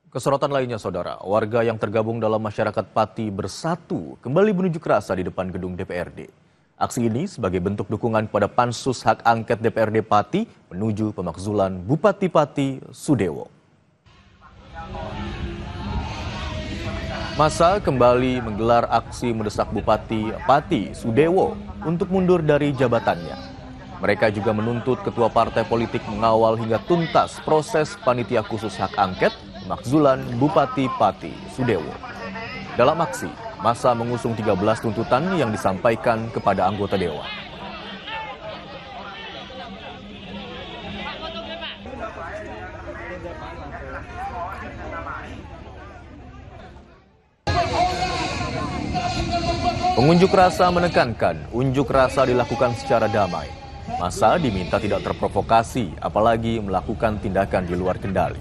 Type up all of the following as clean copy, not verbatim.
Kesorotan lainnya, saudara, warga yang tergabung dalam masyarakat Pati Bersatu kembali berunjuk rasa di depan gedung DPRD. Aksi ini sebagai bentuk dukungan kepada Pansus Hak Angket DPRD Pati menuju pemakzulan Bupati Pati Sudewo. Massa kembali menggelar aksi mendesak Bupati Pati Sudewo untuk mundur dari jabatannya. Mereka juga menuntut ketua partai politik mengawal hingga tuntas proses panitia khusus hak angket pemakzulan Bupati Pati Sudewo. Dalam aksi, massa mengusung 13 tuntutan yang disampaikan kepada anggota dewan. Pengunjuk rasa menekankan unjuk rasa dilakukan secara damai. Massa diminta tidak terprovokasi, apalagi melakukan tindakan di luar kendali.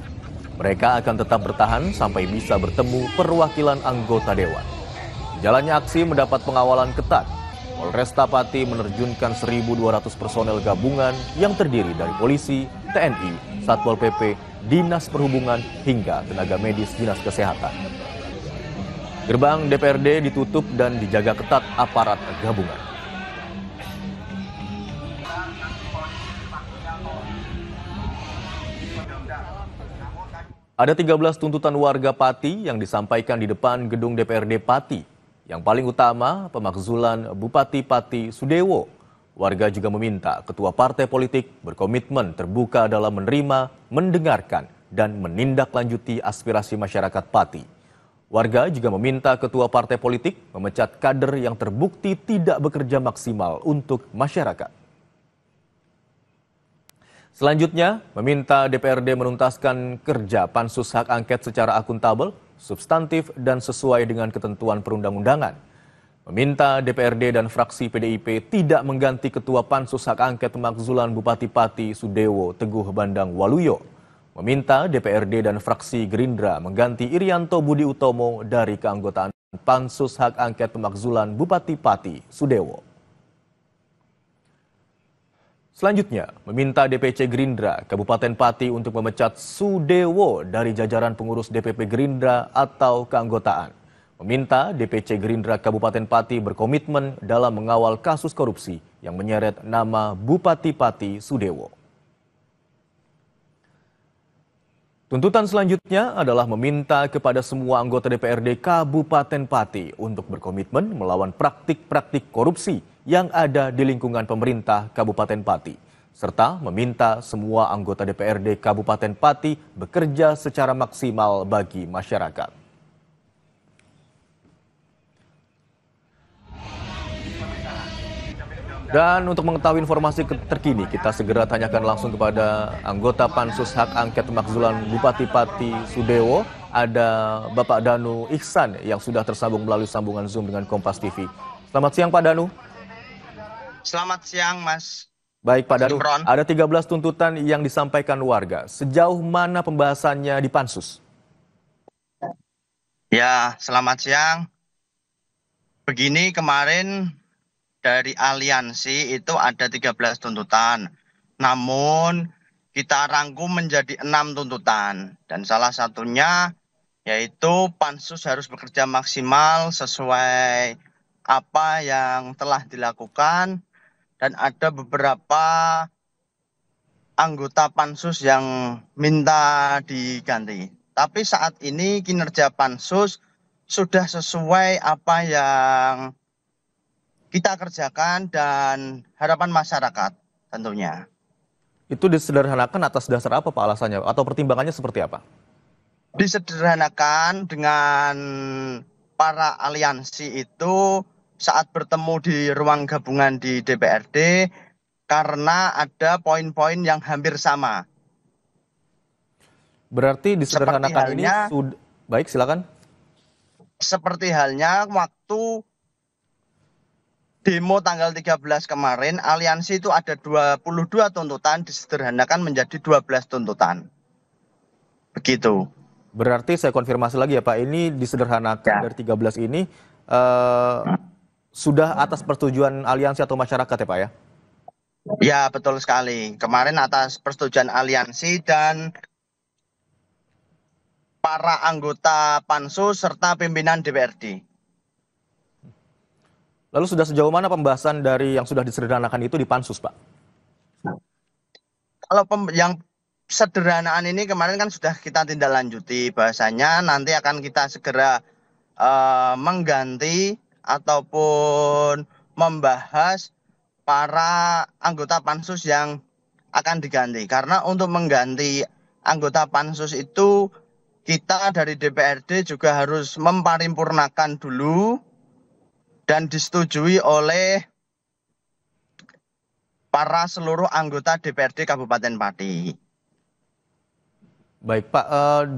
Mereka akan tetap bertahan sampai bisa bertemu perwakilan anggota dewan. Jalannya aksi mendapat pengawalan ketat. Polresta Pati menerjunkan 1.200 personel gabungan yang terdiri dari polisi, TNI, Satpol PP, Dinas Perhubungan, hingga tenaga medis Dinas Kesehatan. Gerbang DPRD ditutup dan dijaga ketat aparat gabungan. Ada 13 tuntutan warga Pati yang disampaikan di depan gedung DPRD Pati. Yang paling utama, pemakzulan Bupati Pati Sudewo. Warga juga meminta ketua partai politik berkomitmen terbuka dalam menerima, mendengarkan, dan menindaklanjuti aspirasi masyarakat Pati. Warga juga meminta ketua partai politik memecat kader yang terbukti tidak bekerja maksimal untuk masyarakat. Selanjutnya, meminta DPRD menuntaskan kerja Pansus Hak Angket secara akuntabel, substantif, dan sesuai dengan ketentuan perundang-undangan. Meminta DPRD dan fraksi PDIP tidak mengganti ketua Pansus Hak Angket pemakzulan Bupati Pati Sudewo Teguh Bandang Waluyo. Meminta DPRD dan fraksi Gerindra mengganti Irianto Budi Utomo dari keanggotaan Pansus Hak Angket pemakzulan Bupati Pati Sudewo. Selanjutnya, meminta DPC Gerindra Kabupaten Pati untuk memecat Sudewo dari jajaran pengurus DPP Gerindra atau keanggotaan. Meminta DPC Gerindra Kabupaten Pati berkomitmen dalam mengawal kasus korupsi yang menyeret nama Bupati Pati Sudewo. Tuntutan selanjutnya adalah meminta kepada semua anggota DPRD Kabupaten Pati untuk berkomitmen melawan praktik-praktik korupsi yang ada di lingkungan pemerintah Kabupaten Pati, serta meminta semua anggota DPRD Kabupaten Pati bekerja secara maksimal bagi masyarakat. Dan untuk mengetahui informasi terkini, kita segera tanyakan langsung kepada anggota Pansus Hak Angket Pemakzulan Bupati Pati Sudewo. Ada Bapak Danu Ihsan yang sudah tersambung melalui sambungan Zoom dengan Kompas TV. Selamat siang Pak Danu. Selamat siang Mas. Baik Pak Danu, Imron. ada 13 tuntutan yang disampaikan warga. Sejauh mana pembahasannya di Pansus? Ya, selamat siang. Begini, kemarin dari aliansi itu ada 13 tuntutan. Namun kita rangkum menjadi 6 tuntutan. Dan salah satunya yaitu Pansus harus bekerja maksimal sesuai apa yang telah dilakukan. Dan ada beberapa anggota Pansus yang minta diganti. Tapi saat ini kinerja Pansus sudah sesuai apa yang kita kerjakan dan harapan masyarakat tentunya. Itu disederhanakan atas dasar apa Pak alasannya atau pertimbangannya seperti apa? Disederhanakan dengan para aliansi itu saat bertemu di ruang gabungan di DPRD karena ada poin-poin yang hampir sama. Berarti disederhanakan ini sudah baik, silakan. Seperti halnya waktu demo tanggal 13 kemarin, aliansi itu ada 22 tuntutan disederhanakan menjadi 12 tuntutan. Begitu. Berarti saya konfirmasi lagi ya Pak, ini disederhanakan dari 13 ini sudah atas persetujuan aliansi atau masyarakat ya Pak ya? Ya, betul sekali. Kemarin atas persetujuan aliansi dan para anggota Pansus serta pimpinan DPRD. Lalu sudah sejauh mana pembahasan dari yang sudah disederhanakan itu di Pansus, Pak? Kalau yang sederhanaan ini kemarin kan sudah kita tindak lanjuti, bahasanya nanti akan kita segera mengganti ataupun membahas para anggota Pansus yang akan diganti. Karena untuk mengganti anggota Pansus itu kita dari DPRD juga harus memparipurnakan dulu dan disetujui oleh para seluruh anggota DPRD Kabupaten Pati. Baik, Pak,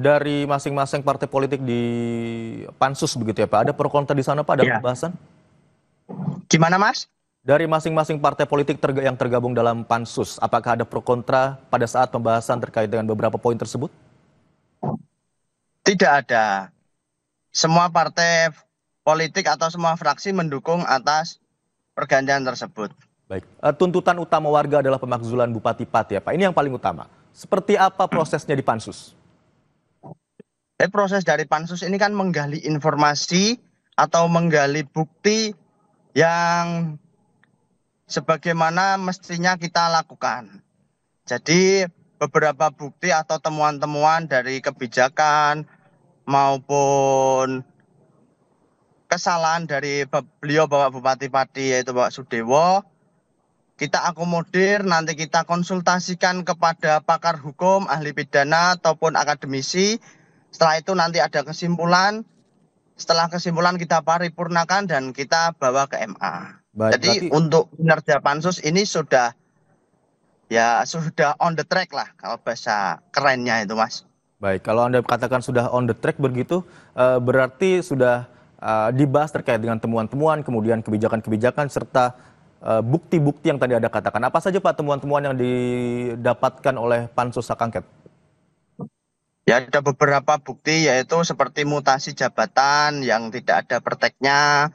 dari masing-masing partai politik di Pansus begitu ya, Pak. Ada pro kontra di sana, Pak, dalam pembahasan? Gimana, Mas? Dari masing-masing partai politik yang tergabung dalam Pansus, apakah ada pro kontra pada saat pembahasan terkait dengan beberapa poin tersebut? Tidak ada. Semua partai politik atau semua fraksi mendukung atas pergantian tersebut. Baik, tuntutan utama warga adalah pemakzulan Bupati Pati ya, Pak. Ini yang paling utama. Seperti apa prosesnya di Pansus? Proses dari Pansus ini kan menggali informasi atau menggali bukti yang sebagaimana mestinya kita lakukan. Jadi beberapa bukti atau temuan-temuan dari kebijakan maupun kesalahan dari beliau Bapak Bupati Pati yaitu Bapak Sudewo, kita akomodir, nanti kita konsultasikan kepada pakar hukum, ahli pidana ataupun akademisi. Setelah itu nanti ada kesimpulan. Setelah kesimpulan kita paripurnakan dan kita bawa ke MA. Baik, jadi berarti untuk kinerja Pansus ini sudah on the track lah kalau bahasa kerennya itu, Mas. Baik, kalau Anda katakan sudah on the track begitu, berarti sudah dibahas terkait dengan temuan-temuan, kemudian kebijakan-kebijakan, serta bukti-bukti yang tadi Anda katakan. Apa saja, Pak, temuan-temuan yang didapatkan oleh Pansus Hak Angket? Ya, ada beberapa bukti yaitu seperti mutasi jabatan yang tidak ada perteknya,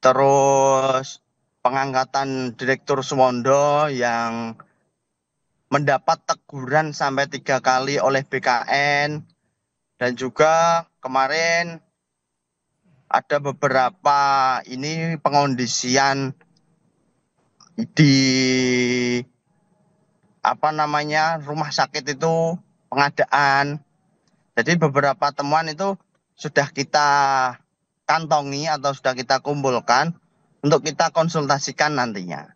terus pengangkatan Direktur Suwondo yang mendapat teguran sampai 3 kali oleh BKN, dan juga kemarin ada beberapa ini pengondisian di rumah sakit itu pengadaan. Jadi beberapa temuan itu sudah kita kantongi atau sudah kita kumpulkan untuk kita konsultasikan nantinya.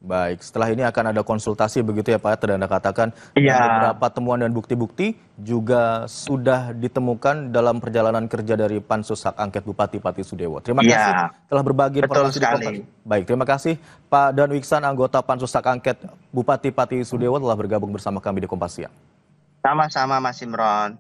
Baik, setelah ini akan ada konsultasi begitu ya, Pak, tadi Anda katakan. Dan beberapa temuan dan bukti-bukti juga sudah ditemukan dalam perjalanan kerja dari Pansus Hak Angket Bupati Pati Sudewo. Terima kasih telah berbagi informasi di Kompas. Baik, terima kasih Pak Danu Iksan, anggota Pansus Hak Angket Bupati Pati Sudewo, telah bergabung bersama kami di Kompas Siang. Sama-sama, Mas Imron.